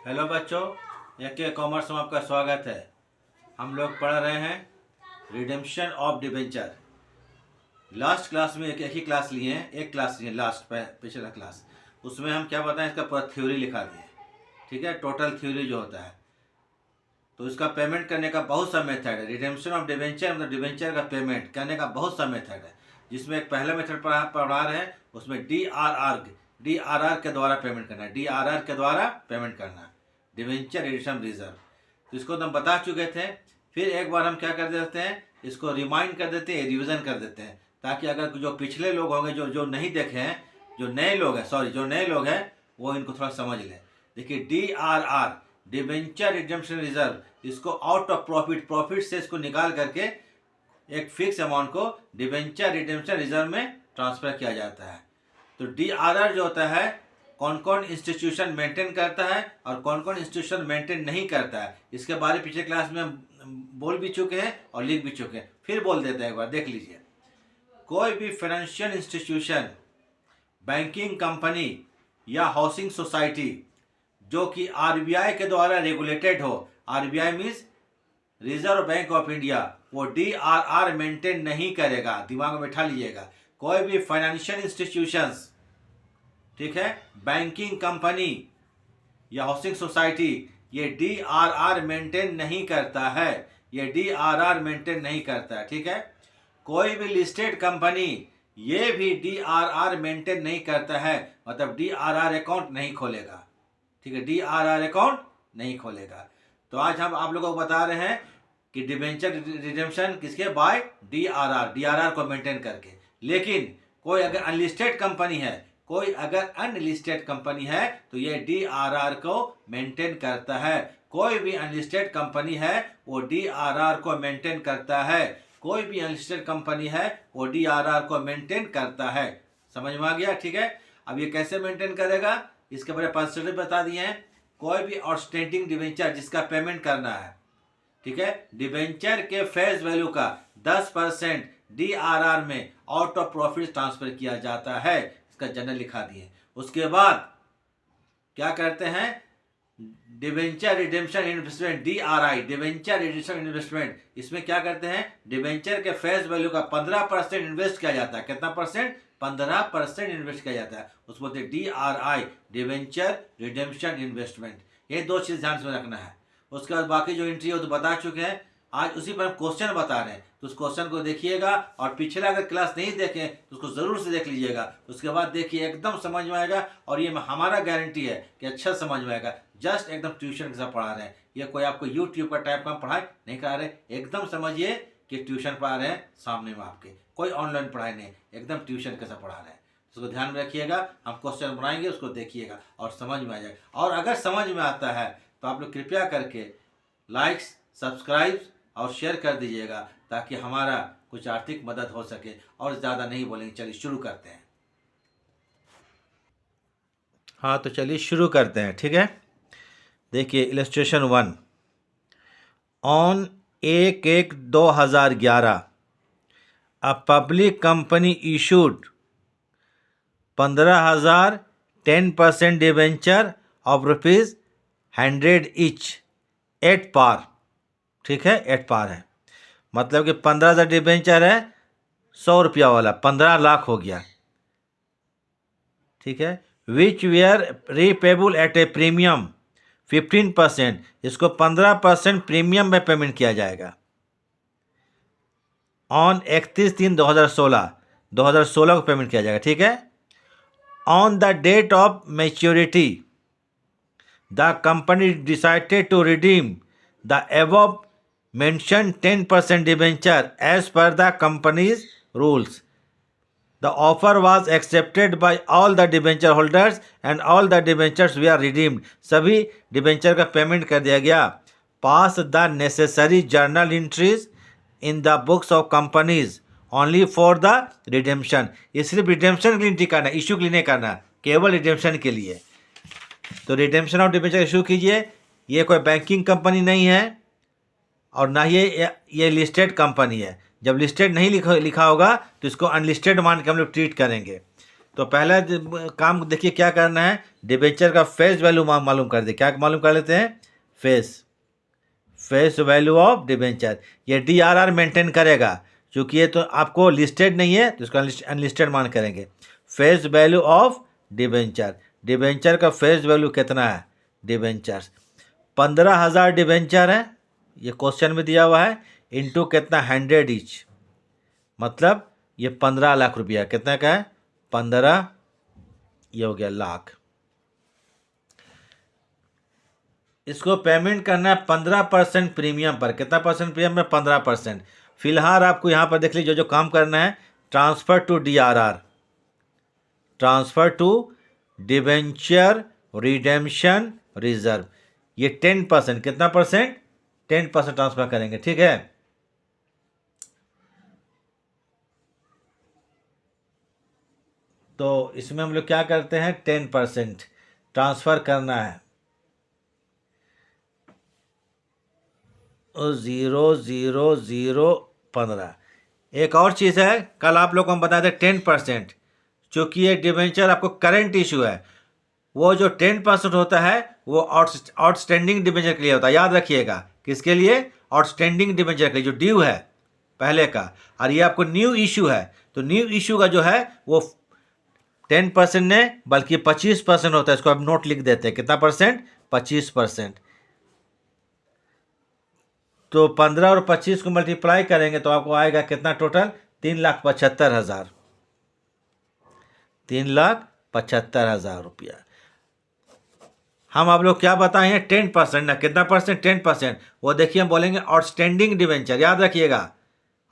Hello बच्चों, के commerce में आपका स्वागत है। हम लोग पढ़ रहे हैं redemption of debenture. Last class में एक ही क्लास लिए हैं, एक क्लास लिए लास्ट पिछला क्लास। उसमें हम क्या बताएं, इसका पूरा थ्योरी लिखा दिए। ठीक है, टोटल थ्योरी जो होता है। तो इसका पेमेंट करने का बहुत सा मेथड है। रिडेम्पशन ऑफ डिबेंचर मतलब डिबेंचर का पेमेंट करने का बहुत सा मेथड है, जिसमें एक पहला मेथड पढ़ा रहे हैं, उसमें DRR के द्वारा पेमेंट करना है। DRR के द्वारा पेमेंट करना, डिवेंचर रिडम्पशन रिजर्व। तो इसको तो हम बता चुके थे। फिर एक बार हम क्या कर देते हैं, इसको रिमाइंड कर देते हैं, रिविजन कर देते हैं, ताकि अगर जो पिछले लोग होंगे जो नहीं देखे हैं, जो नए लोग हैं वो इनको थोड़ा समझ लें। देखिए, DRR डिवेंचर रिडम्पशन रिजर्व, इसको आउट ऑफ प्रॉफिट से इसको निकाल करके एक फिक्स अमाउंट को डिवेंचर रिडम्पशन रिजर्व में ट्रांसफर किया जाता है। तो DRR जो होता है, कौन कौन इंस्टीट्यूशन मेंटेन करता है और कौन कौन इंस्टीट्यूशन मेंटेन नहीं करता है, इसके बारे में पिछले क्लास में हम बोल भी चुके हैं और लिख भी चुके हैं। फिर बोल देते हैं, एक बार देख लीजिए। कोई भी फाइनेंशियल इंस्टीट्यूशन, बैंकिंग कंपनी या हाउसिंग सोसाइटी जो कि RBI के द्वारा रेगुलेटेड हो, RBI means reserve bank of India, वो DRR मेंटेन नहीं करेगा। दिमाग में बैठा लीजिएगा। कोई भी फाइनेंशियल इंस्टीट्यूशंस, ठीक है, बैंकिंग कंपनी या हाउसिंग सोसाइटी, ये DRR मेंटेन नहीं करता है। ये DRR मेंटेन नहीं करता है। ठीक है, कोई भी लिस्टेड कंपनी ये भी DRR मेंटेन नहीं करता है, मतलब DRR अकाउंट नहीं खोलेगा। ठीक है, DRR अकाउंट नहीं खोलेगा। तो आज हम आप लोगों को बता रहे हैं कि डिबेंचर रिडेम्पशन किसके, बाय DRR को मेंटेन करके। लेकिन कोई अगर अनलिस्टेड कंपनी है तो ये DRR को मेंटेन करता है। कोई भी अनलिस्टेड कंपनी है वो DRR को मेंटेन करता है। कोई भी अनलिस्टेड कंपनी है वो DRR को मेंटेन करता है। समझ में आ गया? ठीक है, अब ये कैसे मेंटेन करेगा, इसके बारे में प्रोसीजर बता दिए हैं। कोई भी आउटस्टैंडिंग डिबेंचर जिसका पेमेंट करना है, ठीक है, डिबेंचर के फेस वैल्यू का 10% DRR में आउट ऑफ प्रॉफिट ट्रांसफर किया जाता है। इसका जनरल लिखा दिए। उसके बाद क्या करते हैं, debenture redemption investment, DRI debenture redemption investment, इसमें क्या करते हैं, डिबेंचर के फेस वैल्यू का 15% इन्वेस्ट किया जाता है। कितना परसेंट? 15% इन्वेस्ट किया जाता है। उसको बोलते हैं DRI डिबेंचर रिडेम्पशन इन्वेस्टमेंट। ये दो चीज ध्यान में रखना है। उसके बाद बाकी जो एंट्री हो तो बता चुके हैं। आज उसी पर हम क्वेश्चन बता रहे हैं, तो उस क्वेश्चन को देखिएगा। और पिछला अगर क्लास नहीं देखें तो उसको जरूर से देख लीजिएगा। उसके बाद देखिए, एकदम समझ में आएगा। और ये हमारा गारंटी है कि अच्छा समझ में आएगा। जस्ट एकदम ट्यूशन के साथ पढ़ा रहे हैं, ये कोई आपको यूट्यूब का टाइप का पढ़ाई नहीं करा रहे। एकदम समझिए कि ट्यूशन पढ़ा रहे हैं सामने में आपके, कोई ऑनलाइन पढ़ाई नहीं, एकदम ट्यूशन के साथ पढ़ा रहे हैं। उसको ध्यान में रखिएगा। हम क्वेश्चन बनाएंगे, उसको देखिएगा और समझ में आ जाएगा। और अगर समझ में आता है तो आप लोग कृपया करके लाइक्स, सब्सक्राइब और शेयर कर दीजिएगा, ताकि हमारा कुछ आर्थिक मदद हो सके। और ज़्यादा नहीं बोलेंगे, चलिए शुरू करते हैं। हाँ, तो चलिए शुरू करते हैं। ठीक है, देखिए illustration 1। On 1/1/2011 a public company issued 15,000 10% debenture of ₹100 each at par. ठीक है, एट पार है, मतलब कि 15,000 डिवेंचर है, 100 रुपया वाला 15 लाख हो गया। ठीक है, which were repayable at a premium 15%, इसको 15% प्रीमियम में पेमेंट किया जाएगा। ऑन 31/3/2016 को पेमेंट किया जाएगा। ठीक है, on the date of maturity the company decided to redeem the above mentioned 10% debenture as per the company's rules. The offer was accepted by all the debenture holders and all the debentures were redeemed. सभी debenture का payment कर दिया गया। Pass the necessary journal entries in the books of companies only for the redemption. ये सिर्फ redemption के लिए entry करना, इशू के लिए नहीं करना, केवल रिडेम्पशन के लिए। तो रिडेम्पशन ऑफ डिबेंचर इशू कीजिए। ये कोई बैंकिंग कंपनी नहीं है और ना ही ये लिस्टेड कंपनी है। जब लिस्टेड नहीं लिखा होगा तो इसको अनलिस्टेड मान के हम लोग ट्रीट करेंगे। तो पहला काम देखिए क्या करना है, डिबेंचर का फेस वैल्यू मालूम कर दे। क्या मालूम कर लेते हैं, फेस वैल्यू ऑफ डिबेंचर। ये DRR मेंटेन करेगा, क्योंकि ये तो आपको लिस्टेड नहीं है तो इसको अनलिस्टेड मान करेंगे। Face value of debenture, debenture का फेस वैल्यू कितना है, डिबेंचर्स 15,000 डिबेंचर है, ये क्वेश्चन में दिया हुआ है, इंटू कितना 100 ईच, मतलब ये 15 लाख रुपया, कितना का है 15, ये हो गया लाख। इसको पेमेंट करना है 15% प्रीमियम पर। कितना परसेंट प्रीमियम में, 15%। फिलहाल आपको यहाँ पर देख लीजिए जो काम करना है, transfer to DRR, transfer to debenture redemption reserve, ये 10%, कितना परसेंट, 10% ट्रांसफर करेंगे, ठीक है। तो इसमें हम लोग क्या करते हैं, 10% ट्रांसफर करना है, 0,0,015। एक और चीज़ है, कल आप लोग को हम बताए थे 10%, चूँकि ये डिबेंचर आपको करंट इशू है, वो जो 10% होता है वो आउटस्टैंडिंग डिबेंचर के लिए होता है, याद रखिएगा। किसके लिए, आउटस्टैंडिंग डिबेंचर के लिए, जो ड्यू है पहले का, और ये आपको न्यू इशू है, तो न्यू इशू का जो है वो 10% ने बल्कि 25% होता है। इसको आप नोट लिख देते हैं, कितना परसेंट, 25%। तो 15 और 25 को मल्टीप्लाई करेंगे तो आपको आएगा कितना टोटल, 3,75,000, 3,75,000 रुपया। हम आप लोग क्या बताए हैं, 10% ना, कितना परसेंट, 10%। वो देखिए हम बोलेंगे आउटस्टैंडिंग डिबेंचर, याद रखिएगा,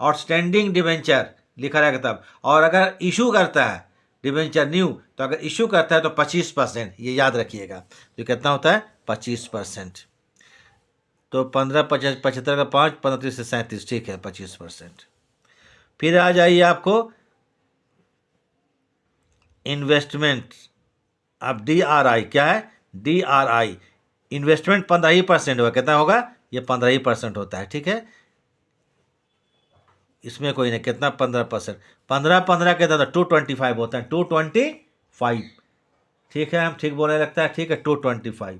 आउटस्टैंडिंग डिबेंचर लिखा रहेगा तब। और अगर इशू करता है डिबेंचर न्यू, तो अगर इशू करता है तो 25%, ये याद रखिएगा। तो कितना होता है, 25%। तो 15, 75 का 5, 15 से 37, ठीक है, 25%। फिर आ जाइए आपको इन्वेस्टमेंट। अब DRI क्या है, DRI इन्वेस्टमेंट 15% होगा, कितना होगा, ये 15% होता है, ठीक है। इसमें कोई नहीं, कितना 15%, 15 कितना होता है, 225 होता है, 225, ठीक है, हम ठीक बोलने लगता है, ठीक है, 225,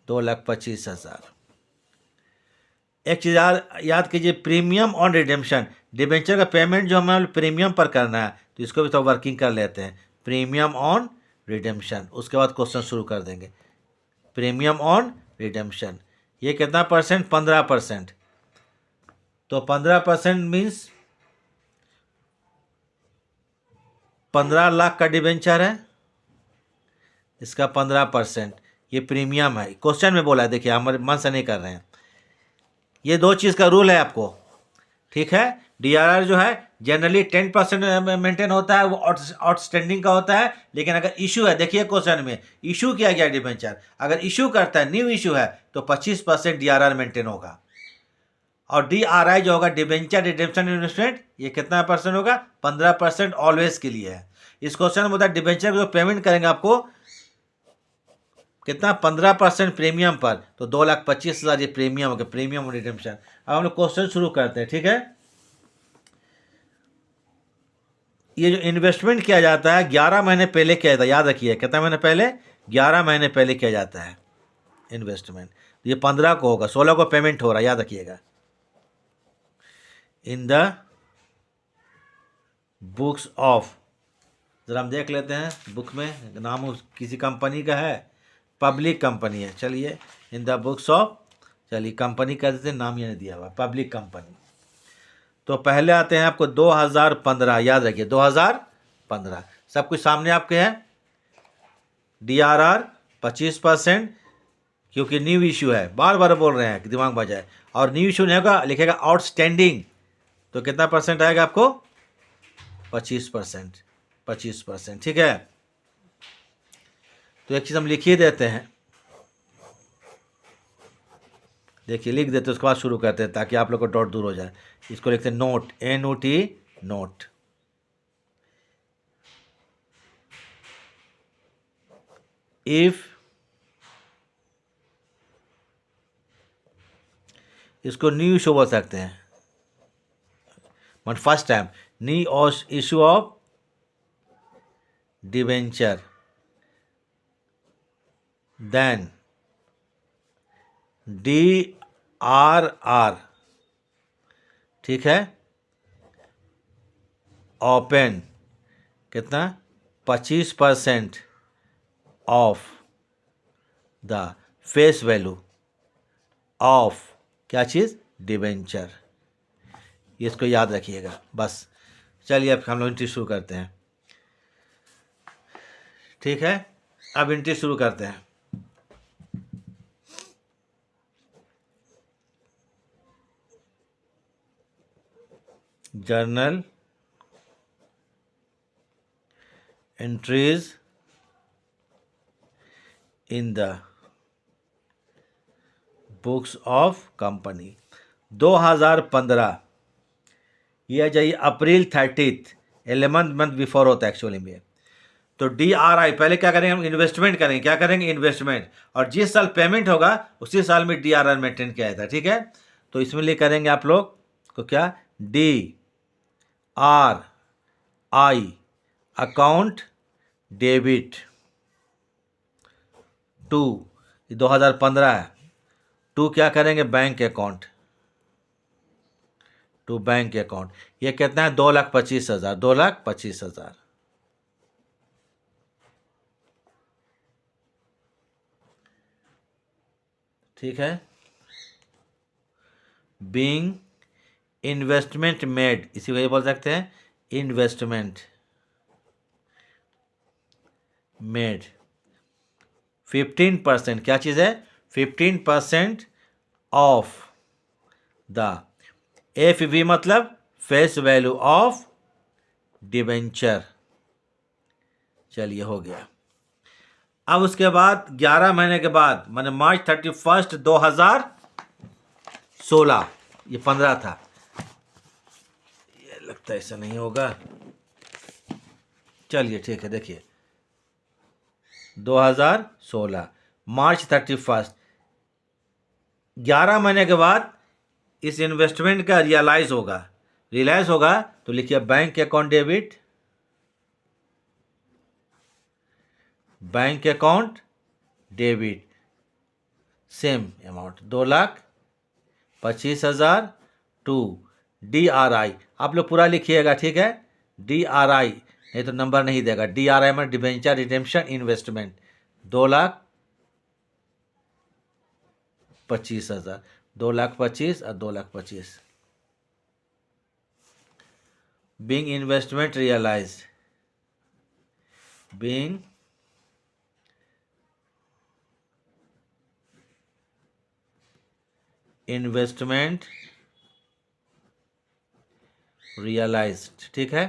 2,25,000। एक चीज़ याद कीजिए, प्रीमियम ऑन रिडेम्पशन, डिबेंचर का पेमेंट जो हमें प्रीमियम पर करना है, तो इसको भी तो वर्किंग कर लेते हैं, प्रीमियम ऑन रिडेम्पशन। उसके बाद क्वेश्चन शुरू कर देंगे। प्रीमियम ऑन रिडेम्पशन, ये कितना परसेंट, 15%। तो 15% मीन्स 15 लाख का डिबेंचर है, इसका 15%, ये प्रीमियम है, क्वेश्चन में बोला है, देखिए हमारे मन से नहीं कर रहे हैं। ये दो चीज़ का रूल है आपको, ठीक है। DRR जो है जनरली 10% मेंटेन होता है, वो आउटस्टैंडिंग का होता है। लेकिन अगर इशू है, देखिए क्वेश्चन में इशू किया गया डिबेंचर, अगर इशू करता है, न्यू इशू है, तो 25% DRR मेंटेन होगा। और DRI जो होगा, डिबेंचर रिडेम्पशन इन्वेस्टमेंट, ये कितना परसेंट होगा, 15% ऑलवेज के लिए है। इस क्वेश्चन में होता है डिबेंचर जो पेमेंट करेंगे आपको कितना, 15% प्रीमियम पर, तो 2,25,000 ये प्रीमियम हो गया, प्रीमियम रिडेम्पशन। अब हम लोग क्वेश्चन शुरू करते हैं, ठीक है। ये जो इन्वेस्टमेंट किया जाता है 11 महीने पहले किया जाता है, याद रखिए, कितना महीने पहले, 11 महीने पहले किया जाता है इन्वेस्टमेंट। ये 15 को होगा, 16 को पेमेंट हो रहा है, याद रखिएगा। इन द बुक्स ऑफ, जरा हम देख लेते हैं बुक में, नाम किसी कंपनी का है, पब्लिक कंपनी है, चलिए इन द बुक्स ऑफ, चलिए कंपनी का देते, नाम ये नहीं दिया हुआ, पब्लिक कंपनी। तो पहले आते हैं आपको 2015, याद रखिए 2015, सब कुछ सामने आपके है। DRR 25%, क्योंकि न्यू इशू है, बार बार बोल रहे हैं कि दिमाग बजाए, और न्यू इशू नहीं होगा, लिखेगा आउटस्टैंडिंग, तो कितना परसेंट आएगा आपको, 25%, 25%, ठीक है। तो एक चीज़ हम लिख ही देते हैं, देखिए लिख देते, उसके बाद शुरू करते हैं ताकि आप लोग को डॉट दूर हो जाए। इसको लिखते हैं नोट, NOT, नोट। इफ, इसको न्यू इशू बोल सकते हैं, but first time new issue of debenture, then DRR, ठीक है, ओपन, कितना, 25% of the face value of क्या चीज़, डिबेंचर। इसको याद रखिएगा बस। चलिए अब हम लोग एंट्री शुरू करते हैं, ठीक है। अब एंट्री शुरू करते हैं। Journal entries in the books of company 2015, यह जाइए अप्रैल 30th, 11th मंथ बिफोर होता है एक्चुअली में। तो DRI पहले क्या करेंगे हम, इन्वेस्टमेंट करेंगे, क्या करेंगे, इन्वेस्टमेंट, और जिस साल पेमेंट होगा उसी साल में DRR मेंटेन किया जाता है, ठीक है। तो इसमें लिए करेंगे आप लोग को क्या, DRI अकाउंट डेबिट टू, 2015 है, टू क्या करेंगे, bank account, to bank account. ये कितना है, 2,25,000, 2,25,000, ठीक है। बीइंग इन्वेस्टमेंट मेड, इसी को ये बोल सकते हैं, इन्वेस्टमेंट मेड 15%, क्या चीज़ है, 15% ऑफ द FV मतलब फेस वैल्यू ऑफ डिबेंचर। चलिए हो गया। अब उसके बाद 11 महीने के बाद, मैंने मार्च 31, 2016, ये 15 था, ये लगता है ऐसा नहीं होगा, चलिए ठीक है, देखिए 2016 मार्च 31, 11 महीने के बाद इस इन्वेस्टमेंट का रियलाइज होगा, तो लिखिए bank account debit, bank account debit, same amount 2,25,000 to DRI, आप लोग पूरा लिखिएगा, ठीक है। DRI नहीं तो नंबर नहीं देगा, DRI में डिबेंचर रिडेम्पशन इन्वेस्टमेंट 2,25,000, 2,25,000 और 2,25,000 being investment realise, being investment realised, ठीक है।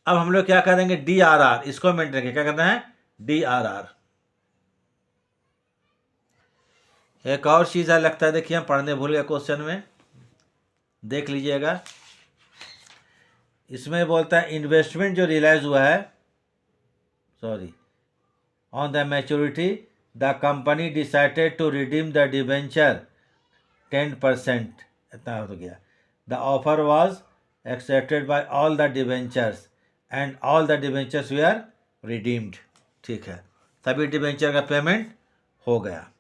अब हम लोग क्या करेंगे, DRR, इसको मेंटेन रखेंगे, क्या करना है, DRR। एक और चीज़ है, लगता है, देखिए हम पढ़ने भूल गए क्वेश्चन में, देख लीजिएगा। इसमें बोलता है इन्वेस्टमेंट जो रियलाइज हुआ है, sorry, on the maturity the company decided to redeem the debenture 10%, इतना हो गया। The offer was accepted by all the debentures and all the debentures were redeemed, ठीक है, सभी डिबेंचर का पेमेंट हो गया।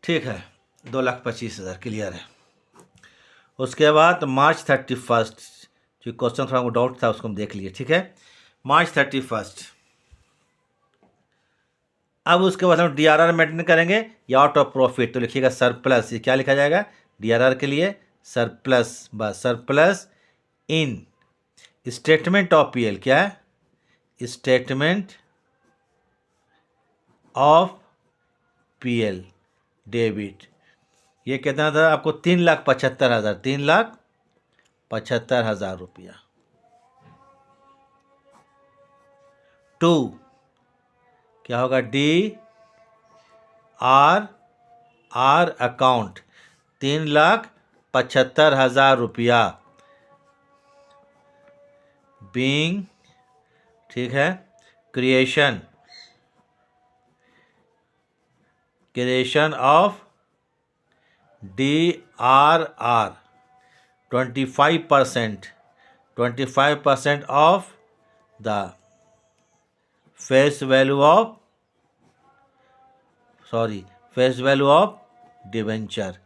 ठीक है, 2,25,000 क्लियर है। उसके बाद मार्च 31, जो क्वेश्चन थोड़ा डाउट था उसको हम देख लिए, ठीक है। मार्च 31, अब उसके बाद हम DRR मेंटेन करेंगे या आउट ऑफ प्रॉफिट, तो लिखिएगा सरप्लस, ये क्या लिखा जाएगा, DRR के लिए सरप्लस, बस surplus in statement of PL, क्या है, स्टेटमेंट ऑफ PL डेबिट। ये कितना था आपको, 3,75,000, 3,75,000 रुपया। टू क्या होगा, DRR अकाउंट 3,75,000 रुपया, बीइंग, ठीक है, creation of DRR 25% of the face value of debenture.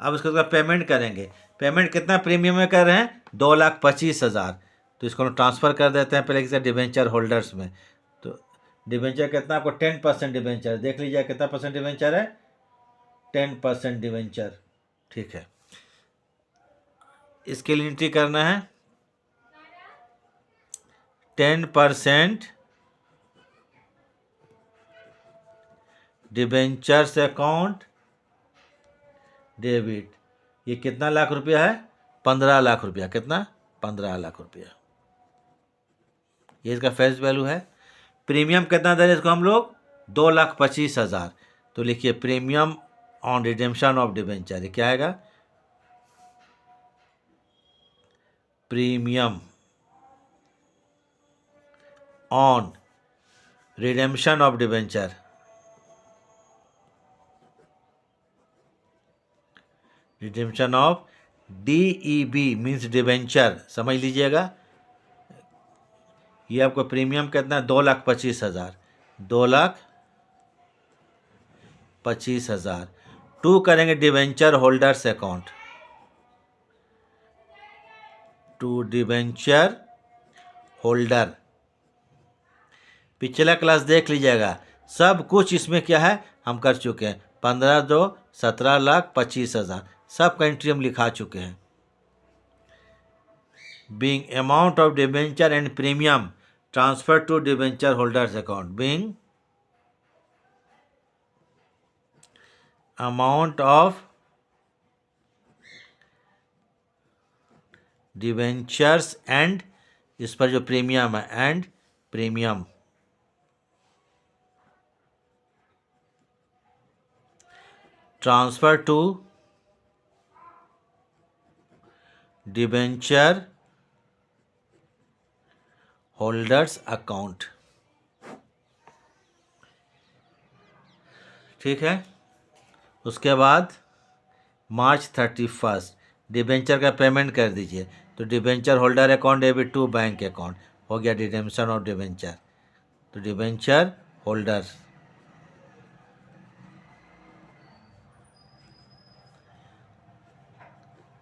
अब इसको पेमेंट करेंगे। पेमेंट कितना प्रीमियम में कर रहे हैं? 2,25,000। तो इसको ट्रांसफ़र कर देते हैं पहले किसी डिवेंचर होल्डर्स में। तो डिवेंचर कितना, आपको 10% डिवेंचर, देख लीजिए कितना परसेंट डिवेंचर है, 10% डिवेंचर, ठीक है। इसके लिए एंट्री करना है 10% डिवेंचर्स अकाउंट डेबिट। ये कितना लाख रुपया है? 15 लाख रुपया। कितना? 15 लाख रुपया। ये इसका फेस वैल्यू है। प्रीमियम कितना दे रहे इसको हम लोग? 2,25,000। तो लिखिए premium on redemption of debenture. ये क्या आएगा? Premium on redemption of debenture, redemption of DEB means debenture, समझ लीजिएगा। ये आपको प्रीमियम कितना है? 2,25,000। 2,25,000 टू करेंगे debenture holders account, to debenture holder. पिछला क्लास देख लीजिएगा, सब कुछ इसमें क्या है हम कर चुके हैं। 15 2 17,25,000 सब का एंट्री हम लिखा चुके हैं। Being amount of debenture and premium transfer to debenture holders account, being amount of debentures and, इस पर जो प्रीमियम है, and premium transfer to debenture holders account, ठीक है। उसके बाद March 31 डिवेंचर का पेमेंट कर दीजिए। तो debenture holder account debit to bank account हो गया रिडेम्पशन ऑफ डिवेंचर। तो debenture holder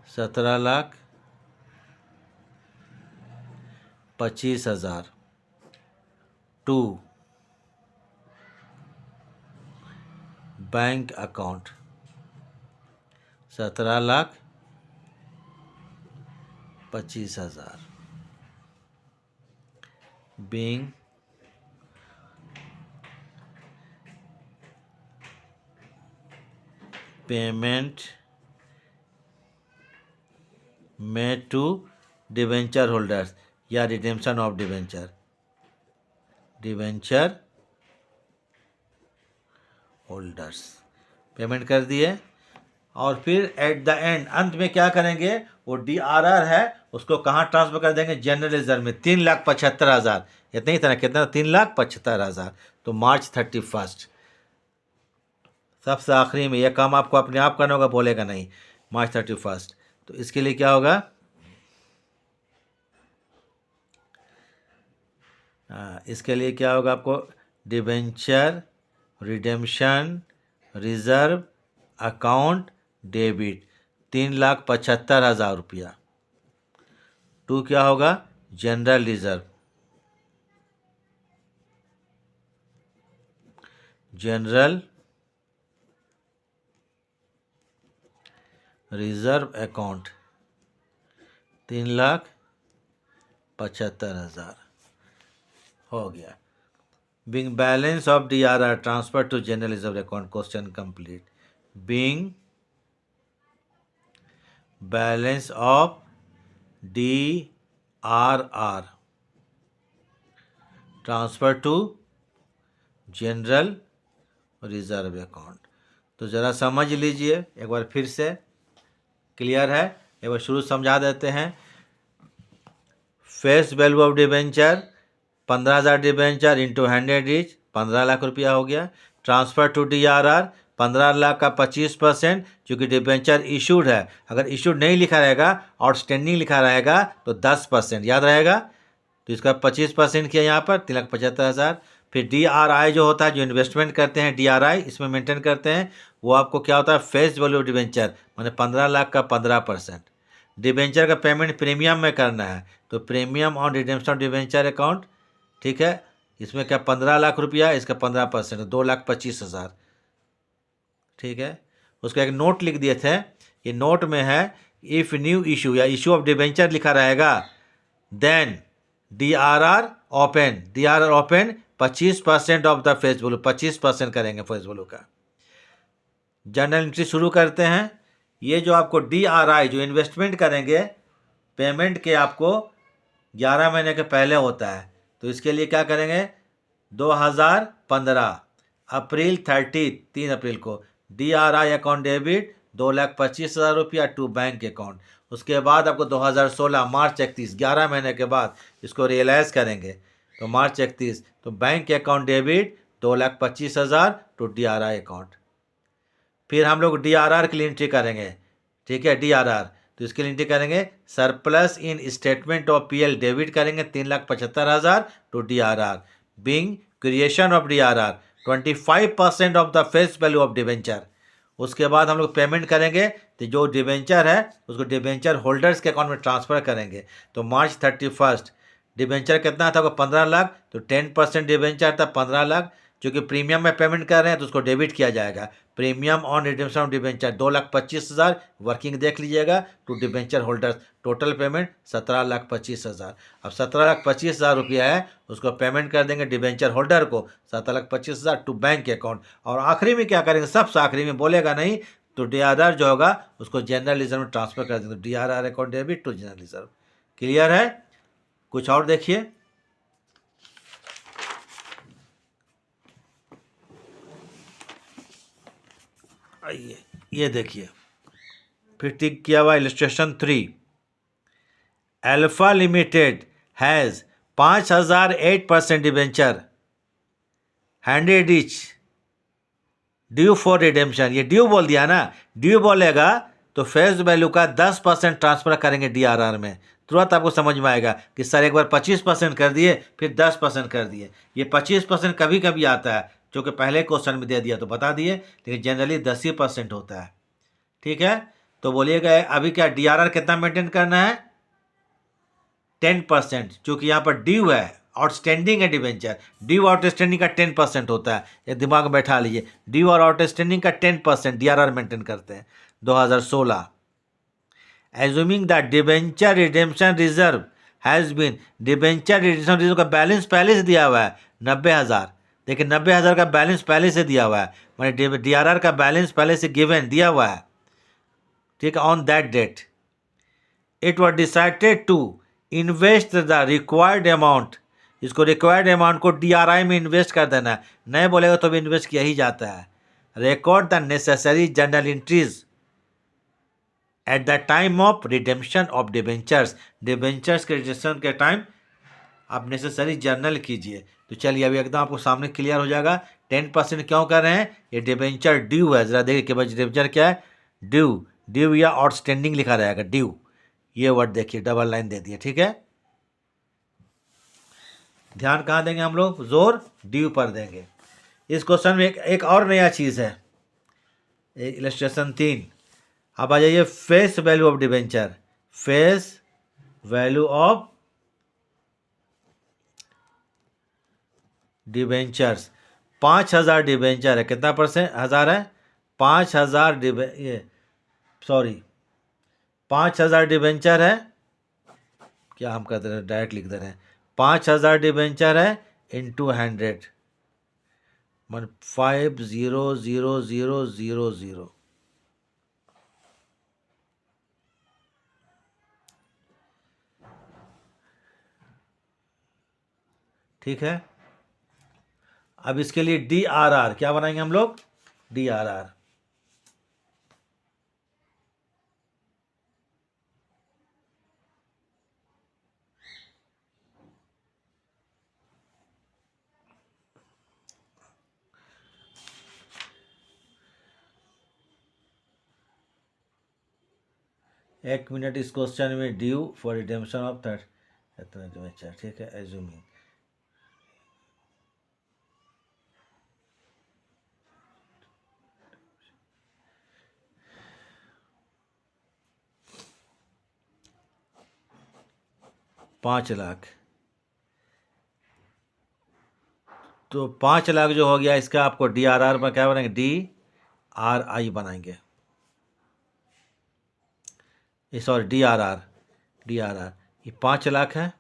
$17,25,000 to bank account, 17,25,000 being payment made to debenture holders या redemption of debenture, debenture holders payment कर दिए। और फिर एट द एंड अंत में क्या करेंगे, वो DRR है उसको कहाँ ट्रांसफर कर देंगे? जनरल रिजर्व में 3,75,000। इतना ही था ना, कितना? 3,75,000। तो March 31 सबसे आखिरी में। यह काम आपको अपने आप करना होगा, बोलेगा नहीं। March 31 तो इसके लिए क्या होगा? इसके लिए क्या होगा आपको? Debenture redemption reserve account debit 3,75,000 रुपया टू क्या होगा? General reserve, general reserve account 3,75,000 हो गया। Being balance of DRR transfer to general reserve account, question complete. Being balance of DRR transfer to general reserve account. तो ज़रा समझ लीजिए एक बार फिर से, क्लियर है? एक बार शुरू समझा देते हैं। Face value of debenture 15,000 debenture into 100 each 15 lakh रुपया हो गया। ट्रांसफर टू DRR 15 लाख का 25%, चूँकि डिबेंचर इशूड है, अगर इशूड नहीं लिखा रहेगा आउटस्टैंडिंग लिखा रहेगा तो 10% याद रहेगा, तो इसका 25% किया यहाँ पर 3,75,000। फिर DRI जो होता है, जो इन्वेस्टमेंट करते हैं DRI इसमें मेंटेन करते हैं, वो आपको क्या होता है फेस वैल्यू डिबेंचर माने 15 लाख का 15%। डिबेंचर का पेमेंट प्रीमियम में करना है, तो premium on redemption of debenture account, ठीक है। इसमें क्या 15 लाख रुपया, इसका 15% 2,25,000, ठीक है। उसका एक नोट लिख दिए थे, ये नोट में है इफ़ न्यू इशू या इशू ऑफ डिबेंचर लिखा रहेगा then DRR open 25% of the face value, 25% करेंगे फेस वैल्यू का। जर्नल एंट्री शुरू करते हैं। ये जो आपको DRI जो इन्वेस्टमेंट करेंगे पेमेंट के आपको 11 महीने के पहले होता है, तो इसके लिए क्या करेंगे 2015 अप्रैल 30 3 अप्रैल को DRI अकाउंट डेबिट 2,25,000 रुपया टू बैंक अकाउंट। उसके बाद आपको 2016 मार्च 31 11 महीने के बाद इसको रियलाइज़ करेंगे, तो मार्च 31 तो bank account debit 2,25,000 to DRI account. फिर हम लोग DRR के लिए एंट्री करेंगे, ठीक है। DRR तो इसके लिए एंट्री करेंगे surplus in statement of PL debit करेंगे 3,75,000 to DRR being creation of DRR 25% of the face value of debenture. उसके बाद हम लोग पेमेंट करेंगे, तो जो डिबेंचर है उसको डिबेंचर होल्डर्स के अकाउंट में ट्रांसफ़र करेंगे। तो मार्च 31 डिबेंचर कितना था, 15 लाख, तो 10% डिबेंचर था 15 लाख, क्योंकि प्रीमियम में पेमेंट कर रहे हैं तो उसको डेबिट किया जाएगा। Premium on redemption of debenture 2,25,000 working देख लीजिएगा to debenture holders, total payment 17,25,000। अब 17,25,000 रुपया है, उसको पेमेंट कर देंगे डिबेंचर होल्डर को 17,25,000 टू बैंक अकाउंट। और आखिरी में क्या करेंगे, सबसे आखिरी में बोलेगा नहीं, तो DRR जो होगा उसको जनरल रिजर्व में ट्रांसफर कर देंगे, DRR account debit to general reserve. Clear है? कुछ और देखिए, आइए ये देखिए, फिर टिक किया हुआ illustration 3। Alpha limited has 5,008% debenture 100 each due for redemption. ये ड्यू बोल दिया ना, ड्यू बोलेगा तो फेस वैल्यू का 10% ट्रांसफर करेंगे DRR में। तुरंत आपको समझ में आएगा कि सर एक बार 25% कर दिए फिर 10% कर दिए। ये 25% कभी कभी आता है, जो कि पहले क्वेश्चन में दे दिया तो बता दिए, लेकिन जनरली 10% होता है, ठीक है। तो बोलिएगा अभी क्या DRR कितना मेंटेन करना है 10%, चूँकि यहाँ पर ड्यू है, आउटस्टैंडिंग है डिबेंचर, ड्यू आउटस्टैंडिंग का 10% होता है, ये दिमाग में बैठा लीजिए। ड्यू और आउटस्टैंडिंग का 10% DRR मेंटेन करते हैं। 2016 assuming that debenture redemption reserve has been, debenture redemption reserve का बैलेंस पहले से दिया हुआ है 90,000, देखिए 90,000 का बैलेंस पहले से दिया हुआ है, मैंने DRR का बैलेंस पहले से गिवन दिया हुआ है, ठीक है। On that date it was decided to invest the required amount, इसको रिक्वायर्ड अमाउंट को DRI में इन्वेस्ट कर देना है, नहीं बोलेगा तो भी इन्वेस्ट किया ही जाता है। Record the necessary journal entries at the time of redemption of debentures, debentures के रिडेम्पशन के टाइम आप नेसेसरी जर्नल कीजिए। तो चलिए अभी एकदम आपको सामने क्लियर हो जाएगा 10% क्यों कर रहे हैं। ये डिबेंचर ड्यू है, जरा देखिए कि भाई डिबेंचर क्या है, ड्यू, ड्यू या आउटस्टैंडिंग लिखा रहेगा, ड्यू, ये वर्ड देखिए डबल लाइन दे दिए, ठीक है। ध्यान कहाँ देंगे हम लोग, जोर ड्यू पर देंगे। इस क्वेश्चन में एक और नया चीज़ है, इलस्ट्रेशन 3। अब आ जाइए face value of debenture, face value of debentures 5,000 debenture है, कितना % हज़ार है, 5,000 ये सॉरी 5,000 डिबेंचर है, क्या हम कहते हैं डायरेक्ट लिख दे रहे हैं, 5,000 डिबेंचर है इंटू 100 मन 5,0,0,0,0, ठीक है। अब इसके लिए DRR क्या बनाएंगे हम लोग, DRR एक मिनट, इस क्वेश्चन में due for redemption of third, ठीक है, एज्यूमिंग। ₹5 लाख, तो 5 लाख जो हो गया, इसका आपको DRR में क्या बनाएंगे, DRI बनाएंगे, सॉरी DRR, ये 5 लाख है।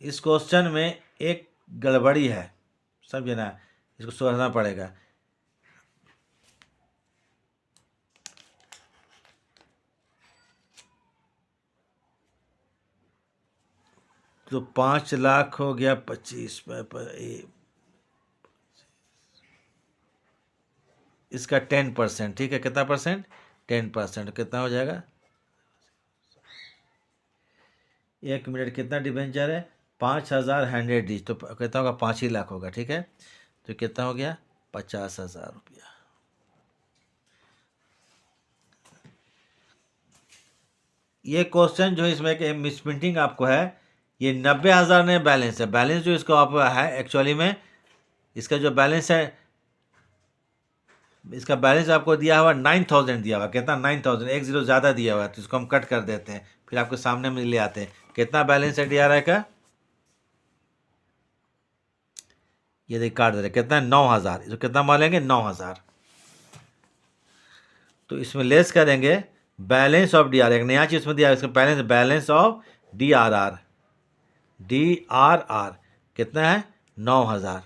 इस क्वेश्चन में एक गड़बड़ी है, समझे ना, इसको सुधारना पड़ेगा। तो 5 लाख हो गया 25 इसका 10%, ठीक है, कितना परसेंट, 10%, कितना हो जाएगा, 1 मिनट, कितना डिबेंचर है, 5,100 डी, तो कितना होगा, 5 ही लाख होगा, ठीक है। तो कितना हो गया, 50,000 रुपया। ये क्वेश्चन जो इसमें एक मिस प्रिंटिंग आपको है, ये 90,000 ने बैलेंस है, बैलेंस जो इसको आप है एक्चुअली में, इसका जो बैलेंस है, इसका बैलेंस आपको दिया हुआ 9,000 दिया हुआ, कितना, 9,000, एक जीरो ज़्यादा दिया हुआ है, तो इसको हम कट कर देते हैं, फिर आपके सामने में ले आते हैं। कितना बैलेंस है DRI का, ये देखिए काट दे रहे, कितना, 9,000, इसको कितना मानेंगे, 9,000। तो इसमें लेस करेंगे बैलेंस ऑफ DRR, एक नया चीज़ में दिया है, इसका बैलेंस ऑफ DRR कितना है, 9,000।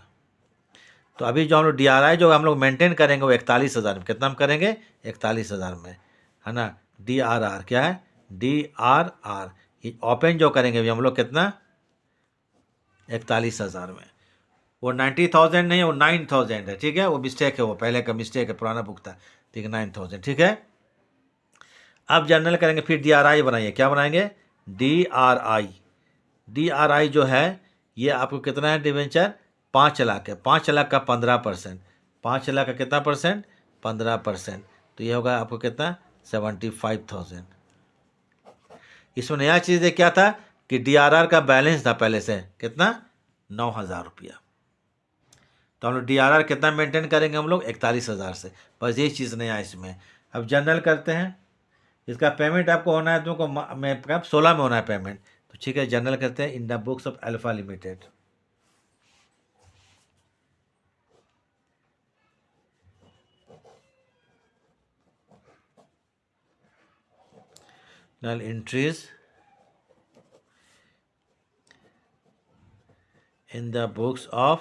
तो अभी जो हम लोग DRI जो हम लोग मेंटेन करेंगे वो 41,000 में, कितना हम करेंगे, 41,000 में, है ना। DRR क्या है, DRR, ये ओपन जो करेंगे अभी हम लोग, कितना, 41,000 में। वो 90,000 नहीं है, वो 9,000 है, ठीक है, वो मिस्टेक है, वो पहले का मिस्टेक है, पुराना बुक था, ठीक है, 9,000, ठीक है। अब जनरल करेंगे, फिर DRI बनाइए, क्या बनाएंगे, DRI जो है, ये आपको कितना है डिवेंचर, 5 लाख है, 5 लाख का 15%, 5 लाख का कितना परसेंट, 15%, तो ये होगा आपको कितना, 75,000। इसमें नया चीज़ है क्या था कि DRR का बैलेंस था पहले से कितना, 9,000 रुपया। तो हम लोग DRR कितना मेंटेन करेंगे हम लोग, 41,000 से, बस यही चीज़ नया इसमें। अब जनरल करते हैं, इसका पेमेंट आपको होना है, तुमको मैं कब 16 में होना है पेमेंट, तो ठीक है, जनरल करते हैं in the books of alpha limited. Journal entries in the books of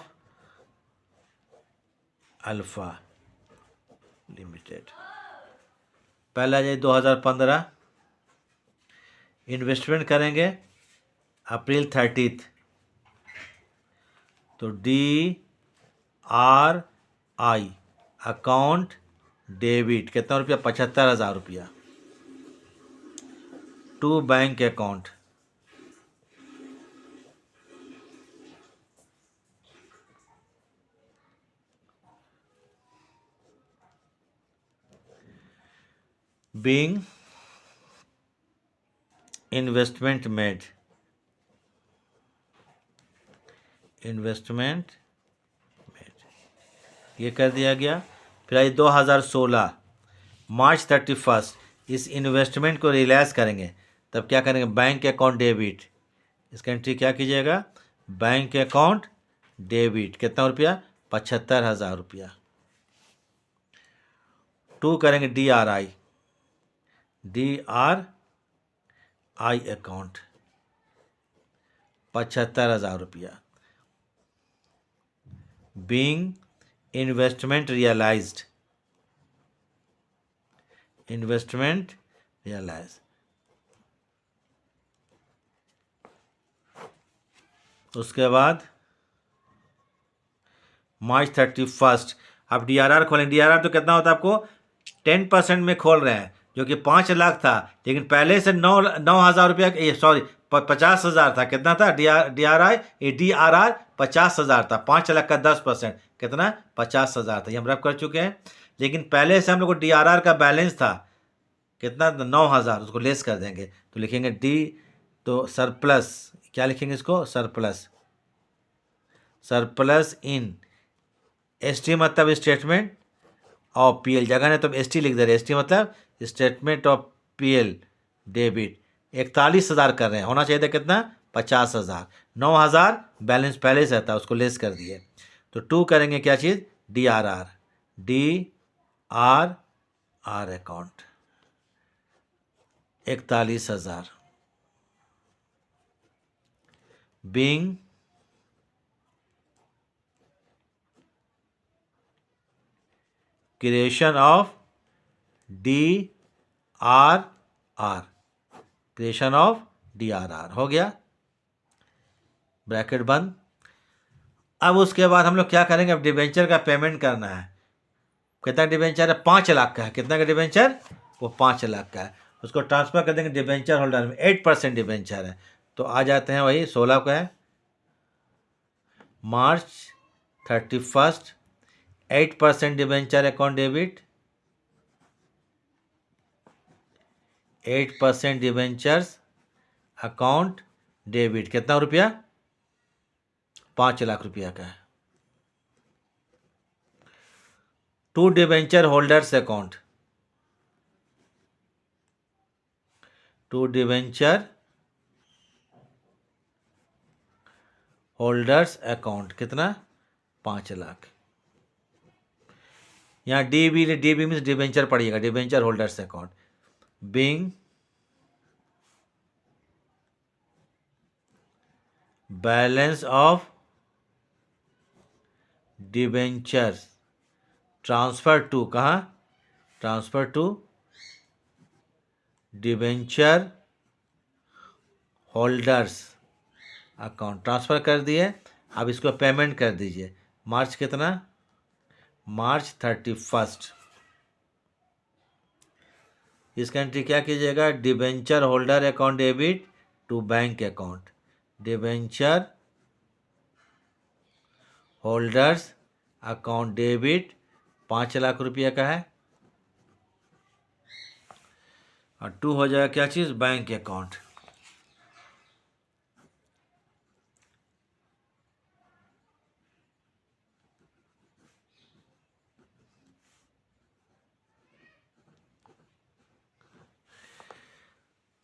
alpha limited. पहला जो 2015 इन्वेस्टमेंट करेंगे अप्रैल 30, तो DRI अकाउंट डेबिट कितना रुपया, 75,000 रुपया, to bank account, being investment made, ये कर दिया गया। फिर आज 2016 मार्च 31 इस इन्वेस्टमेंट को रियलाइज करेंगे, तब क्या करेंगे, बैंक अकाउंट डेबिट, इसका एंट्री क्या कीजिएगा, बैंक अकाउंट डेबिट, कितना रुपया, 75,000 रुपया। टू करेंगे DRI अकाउंट, 75,000 रुपया। बीइंग इन्वेस्टमेंट रियलाइज्ड, उसके बाद मार्च 31 आप DRR खोलें। DRR तो कितना होता है आपको, 10% में खोल रहे हैं, जो कि 5 लाख था, लेकिन पहले से 9,000 रुपया, सॉरी 50,000 था, कितना था DRI, DRR 50,000 था, 5 लाख का 10%, कितना 50,000 था, ये हम रब कर चुके हैं। लेकिन पहले से हम लोग को DRR का बैलेंस था कितना 9,000, उसको लेस कर देंगे तो लिखेंगे डी, तो सरप्लस, क्या लिखेंगे इसको, सरप्लस, सरप्लस इन ST मतलब स्टेटमेंट ऑफ PL, जगह ने तो ST लिख दे रहे, ST मतलब स्टेटमेंट ऑफ PL डेबिट। 41,000 कर रहे हैं, होना चाहिए था कितना 50,000, 9,000 बैलेंस पहले से था, उसको लेस कर दिए। तो 2 करेंगे क्या चीज़, DRR, DRR account 41,000 being creation of DRR, creation of DRR हो गया, ब्रैकेट बंद। अब उसके बाद हम लोग क्या करेंगे, अब डिबेंचर का पेमेंट करना है। कितना डिबेंचर है, 5 लाख का है। कितना का डिबेंचर, वो 5 लाख का है। उसको ट्रांसफर कर देंगे डिबेंचर होल्डर में। 8% डिबेंचर है, तो आ जाते हैं वही 16 का है, March 31, 8% debenture account debit, 8% debentures account debit, कितना रुपया, 5 लाख रुपया का है। 2 debenture holders account, 2 debenture holders account, कितना 5 लाख। यहाँ DB मीन्स डिबेंचर पड़िएगा, debenture holders account, being balance of debentures transfer to, कहाँ, transfer to debenture holders account, transfer कर दिए। अब इसको पेमेंट कर दीजिए। मार्च कितना, March 31, इसका एंट्री क्या कीजिएगा, debenture holder account debit to bank account, debenture holders account debit 5 lakh रुपये का है, और 2 हो जाएगा क्या चीज़, bank account.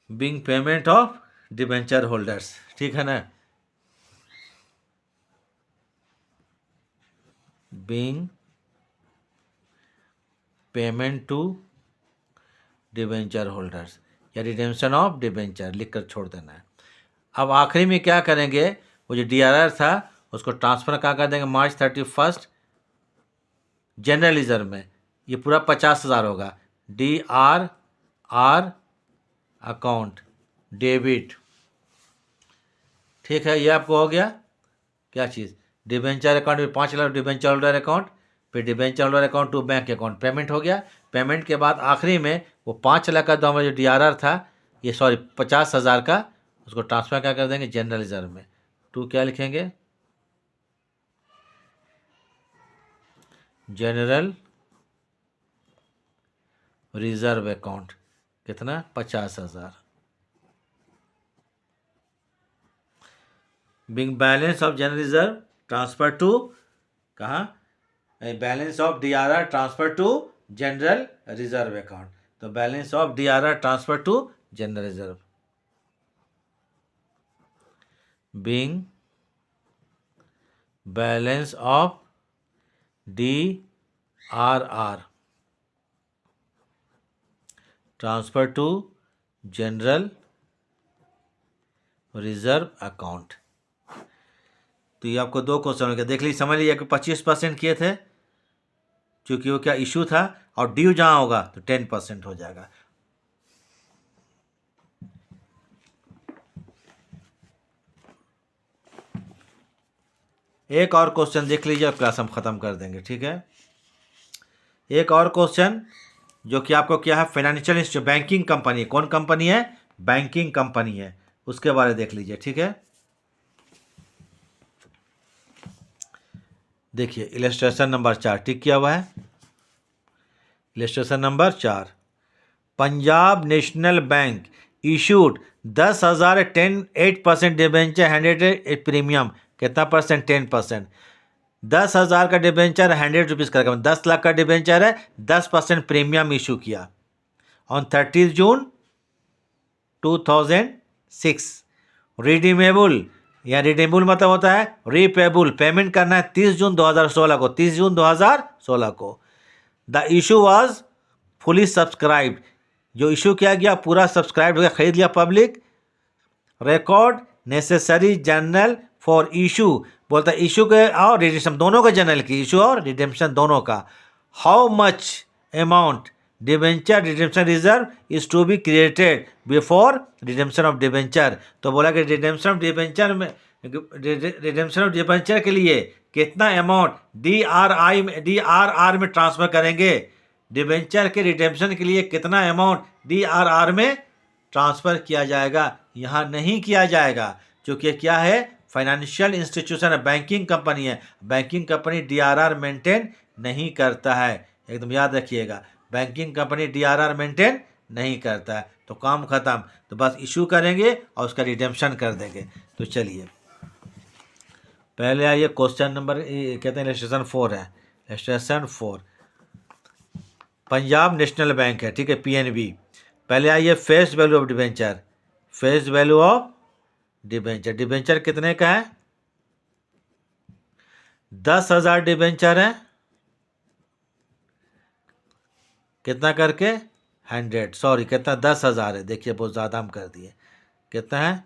Being payment of debenture holders, ठीक है ना, being payment to debenture holders या रिडेम्पशन ऑफ डिबेंचर लिख कर छोड़ देना है। अब आखिरी में क्या करेंगे, वो जो DRR था उसको ट्रांसफ़र कहाँ कर देंगे, March 31 जनरल रिजर्व में। ये पूरा 50,000 होगा, DRR अकाउंट डेबिट, ठीक है। ये आपको हो गया क्या चीज़, डिबेंचर अकाउंट में 5 लाख, डिबेंचर होल्डर अकाउंट, फिर debenture holder account to bank account, payment हो गया। पेमेंट के बाद आखिरी में वो 5 लाख का तो हमारा जो DRR था, ये सॉरी 50,000 का, उसको ट्रांसफ़र क्या कर देंगे जनरल रिजर्व में। टू क्या लिखेंगे, जनरल रिजर्व अकाउंट, कितना 50,000, being balance of general reserve transfer to, कहाँ, balance of DRR transfer to general reserve account, तो balance of DRR transfer to general reserve, being balance of DRR transfer to general reserve account. तो ये आपको 2 question हो गया, देख लीजिए, समझ लीजिए कि 25% किए थे, क्योंकि वो क्या इशू था, और ड्यू जहाँ होगा तो 10% हो जाएगा। एक और क्वेश्चन देख लीजिए और क्लास हम ख़त्म कर देंगे, ठीक है। एक और क्वेश्चन जो कि आपको क्या है, फाइनेंशियल इंस्टीट्यूट, बैंकिंग कंपनी, कौन कंपनी है, बैंकिंग कंपनी है, उसके बारे में देख लीजिए, ठीक है। देखिए इलस्ट्रेशन नंबर 4 टिक किया हुआ है। Illustration number 4, Punjab national bank issued 10,000 8% debenture 100 premium. कितना परसेंट? 10%। 10,000 का डिबेंचर 100 रुपीज़ का, 10 लाख का डिबेंचर है, 10% प्रीमियम इशू किया ऑन 30 जून 2006। रिडीमेबल या रिडीमेबल मतलब होता है रीपेबल, पेमेंट करना है 30 जून 2016 को, 30 जून 2016 को। The issue was fully subscribed, जो इशू किया गया पूरा सब्सक्राइब हो गया, खरीद लिया public. Record necessary journal for issue, बोलता है इशू के और रिडेम्पशन दोनों के जर्नल की, इशू और रिडेम्पशन दोनों का। How much amount debenture redemption reserve is to be created before redemption of debenture. तो बोला कि रिडेम्पशन ऑफ डिबेंचर में, रिडेम्पशन ऑफ डिबेंचर के लिए कितना अमाउंट DRR में ट्रांसफर करेंगे, डिबेंचर के रिडेम्पशन के लिए कितना अमाउंट DRR में ट्रांसफ़र किया जाएगा। यहाँ नहीं किया जाएगा क्योंकि क्या है, फाइनेंशियल इंस्टीट्यूशन है, बैंकिंग कंपनी है, बैंकिंग कंपनी DRR मेंटेन नहीं करता है। एकदम याद रखिएगा, बैंकिंग कंपनी DRR मेंटेन नहीं करता है। तो काम ख़त्म, तो बस इशू करेंगे और उसका रिडेम्पशन कर देंगे। तो चलिए पहले आइए क्वेश्चन नंबर, कहते हैं इलस्ट्रेशन 4 है। इलस्ट्रेशन 4 पंजाब नेशनल बैंक है, ठीक है, PNB। पहले आइए face value of debenture. Face value of debenture, debenture कितने का है? 10,000 डिबेंचर है, कितना करके 100, सॉरी कितना 10,000 है, देखिए बहुत ज़्यादा हम कर दिए। कितना है?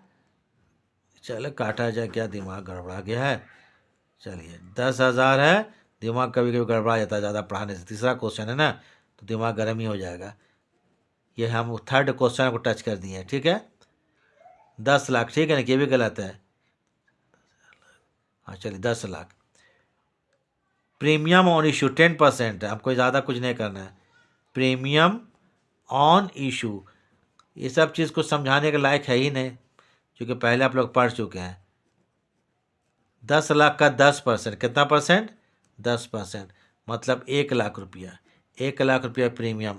चलो काटा जाए, क्या दिमाग गड़बड़ा गया है। चलिए 10,000 है, दिमाग कभी कभी गड़बड़ा जाता है ज़्यादा पढ़ाने से। तीसरा क्वेश्चन है ना, तो दिमाग गर्म ही हो जाएगा। ये हम थर्ड क्वेश्चन को टच कर दिए हैं, ठीक है। 10 लाख, ठीक है ना, ये भी गलत है। हाँ चलिए 10 लाख। प्रीमियम ऑन इशू 10% है, हमको ज़्यादा कुछ नहीं करना है। प्रीमियम ऑन इशू, ये सब चीज़ को समझाने के लायक है ही नहीं, क्योंकि पहले आप लोग पढ़ चुके हैं। 10 लाख का 10%, कितना परसेंट? 10%, मतलब 1 लाख रुपया। 1 लाख रुपया प्रीमियम,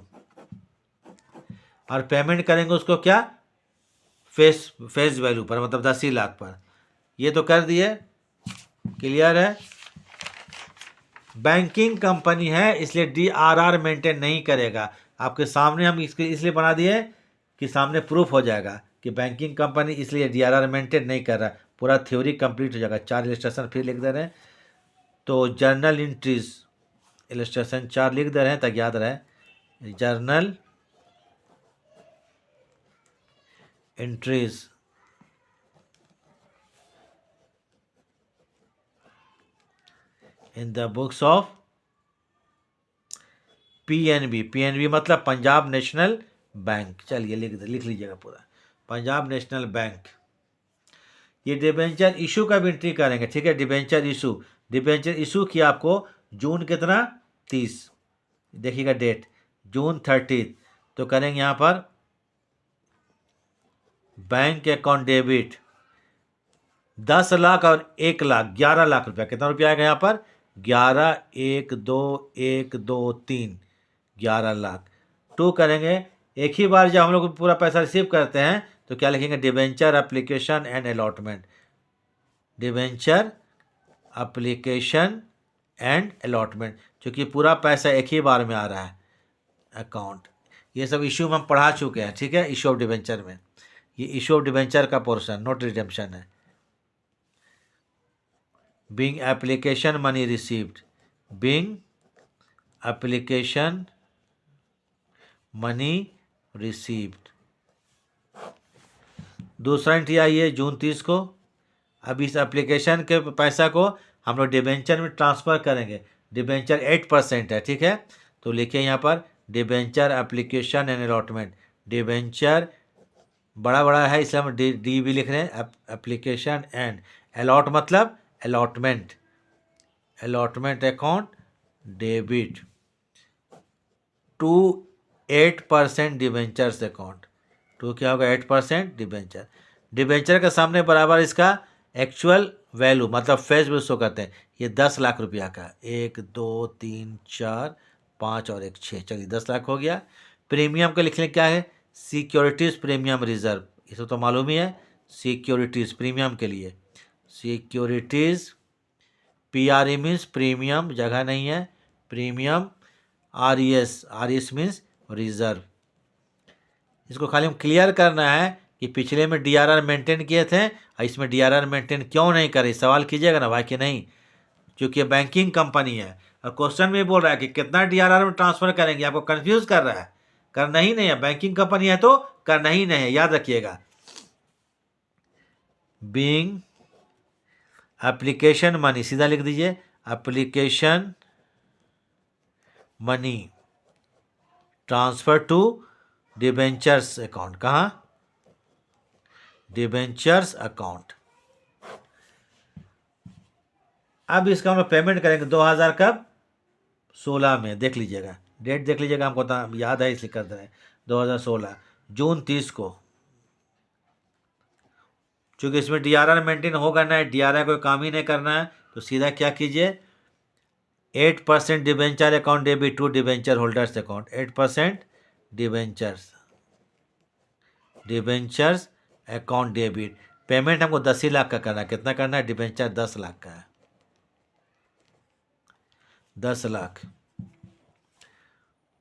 और पेमेंट करेंगे उसको क्या, फेस वैल्यू पर, मतलब 10 ही लाख पर। ये तो कर दिए, क्लियर है। बैंकिंग कंपनी है इसलिए DRR मेंटेन नहीं करेगा। आपके सामने हम इसके इसलिए बना दिए कि सामने प्रूफ हो जाएगा कि बैंकिंग कंपनी इसलिए DRR मेंटेन नहीं कर रहा। पूरा थ्योरी कंप्लीट हो जाएगा। 4 इलस्ट्रेशन फिर लिख दे रहे हैं। तो जर्नल एंट्रीज, इलस्ट्रेशन 4 लिख दे रहे हैं ताकि याद रहे। Journal entries in the books of PNB मतलब पंजाब नेशनल बैंक। चलिए लिख लीजिएगा पूरा, पंजाब नेशनल बैंक। ये डिबेंचर इशू का भी एंट्री करेंगे, ठीक है। डिबेंचर इशू किया आपको जून कितना, 30, देखिएगा डेट जून 30। तो करेंगे यहाँ पर बैंक अकाउंट डेबिट 10 लाख और 1 लाख, 11 लाख रुपया। कितना रुपया आएगा यहाँ पर? 11, 1 2 1 2 3, 11 लाख। टू करेंगे, एक ही बार जब हम लोग पूरा पैसा रिसीव करते हैं तो क्या लिखेंगे, debenture application and allotment. Debenture application and allotment, क्योंकि पूरा पैसा एक ही बार में आ रहा है अकाउंट। ये सब इशू में हम पढ़ा चुके हैं, ठीक है। इशू ऑफ डिबेंचर में ये इशू ऑफ डिबेंचर का पोर्शन, नॉट रिडेम्पशन है। Being application money received, being application money received. दूसरा एंट्री आई है जून 30 को। अब इस एप्लीकेशन के पैसा को हम लोग डिबेंचर में ट्रांसफ़र करेंगे। डिबेंचर 8% है, ठीक है। तो लिखिए यहाँ पर debenture application and allotment. Debenture बड़ा बड़ा है इसलिए हम डी भी लिख रहे हैं। एप्लीकेशन एंड अलॉट मतलब allotment, allotment account debit to 8% debentures account. To क्या होगा, 8% डिबेंचर। डिबेंचर के सामने बराबर इसका एक्चुअल वैल्यू मतलब फेस वैल्यू शो करते हैं, ये 10 लाख रुपया का, 1 2 3 4 5 और 1 6, चलिए 10 लाख हो गया। प्रीमियम का लिख लें क्या है, सिक्योरिटीज़ प्रीमियम रिजर्व, इसे तो मालूम ही है, सिक्योरिटीज़ प्रीमियम के लिए, सिक्योरिटीज़ PRE मीन्स प्रीमियम, जगह नहीं है, प्रीमियम, RES मीन्स रिजर्व। इसको खाली हम क्लियर करना है कि पिछले में DRR मेंटेन किए थे और इसमें DRR मेंटेन क्यों नहीं करे, सवाल कीजिएगा ना भाई कि नहीं, क्योंकि ये बैंकिंग कंपनी है और क्वेश्चन में बोल रहा है कि कितना DRR में ट्रांसफर करेंगे, आपको कंफ्यूज कर रहा है, करना ही नहीं है, बैंकिंग कंपनी है तो करना ही नहीं है, याद रखिएगा। बीइंग एप्लीकेशन मनी, सीधा लिख दीजिए, application money transfer to debentures account, कहाँ, डिबेंचर्स अकाउंट। अब इसका हम लोग पेमेंट करेंगे 2000 कब, 16 में, देख लीजिएगा डेट, देख लीजिएगा, हमको तो याद है इसलिए कर रहे हैं, 2016 जून 30 को, क्योंकि इसमें DRR मेंटेन होगा ना, DRR कोई काम ही नहीं करना है, तो सीधा क्या कीजिए, 8% debenture account debit to debenture holders account, 8% debentures account debit. Payment हमको 10 ही लाख का करना है, कितना करना है, डिबेंचर 10 लाख का है, 10 lakh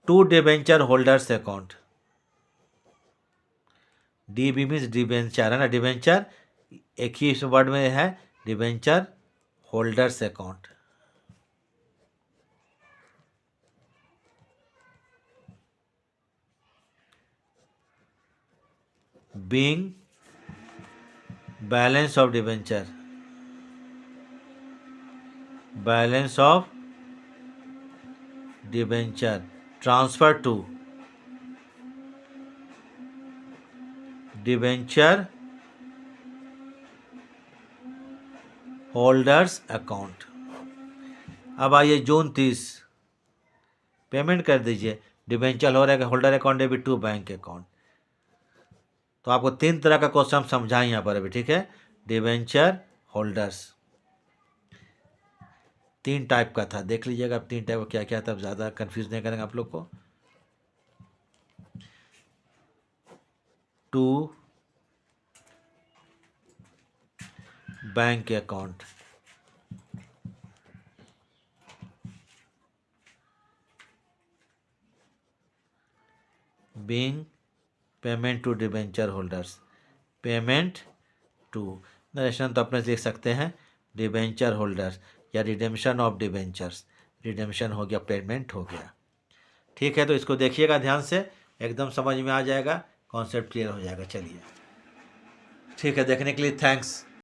to debenture holders account, DB means debenture है ना, डिबेंचर एक ही इस वर्ड में है, debenture holders account. Being balance of debenture, balance of debenture transfer to debenture holders account. अब आइए जून 30, पेमेंट कर दीजिए, debenture holder account debit to bank account. तो आपको 3 तरह का क्वेश्चन हम समझाएं यहाँ पर अभी, ठीक है, डिबेंचर होल्डर्स 3 टाइप का था, देख लीजिएगा अब 3 टाइप का क्या क्या था, ज़्यादा कंफ्यूज नहीं करेंगे आप लोग को। To bank account, being payment to debenture holders, payment to, narration तो अपने देख सकते हैं, डिबेंचर होल्डर्स या रिडेम्पशन ऑफ डिबेंचर्स, रिडेम्पशन हो गया, पेमेंट हो गया, ठीक है। तो इसको देखिएगा ध्यान से, एकदम समझ में आ जाएगा, कॉन्सेप्ट क्लियर हो जाएगा। चलिए ठीक है, देखने के लिए थैंक्स।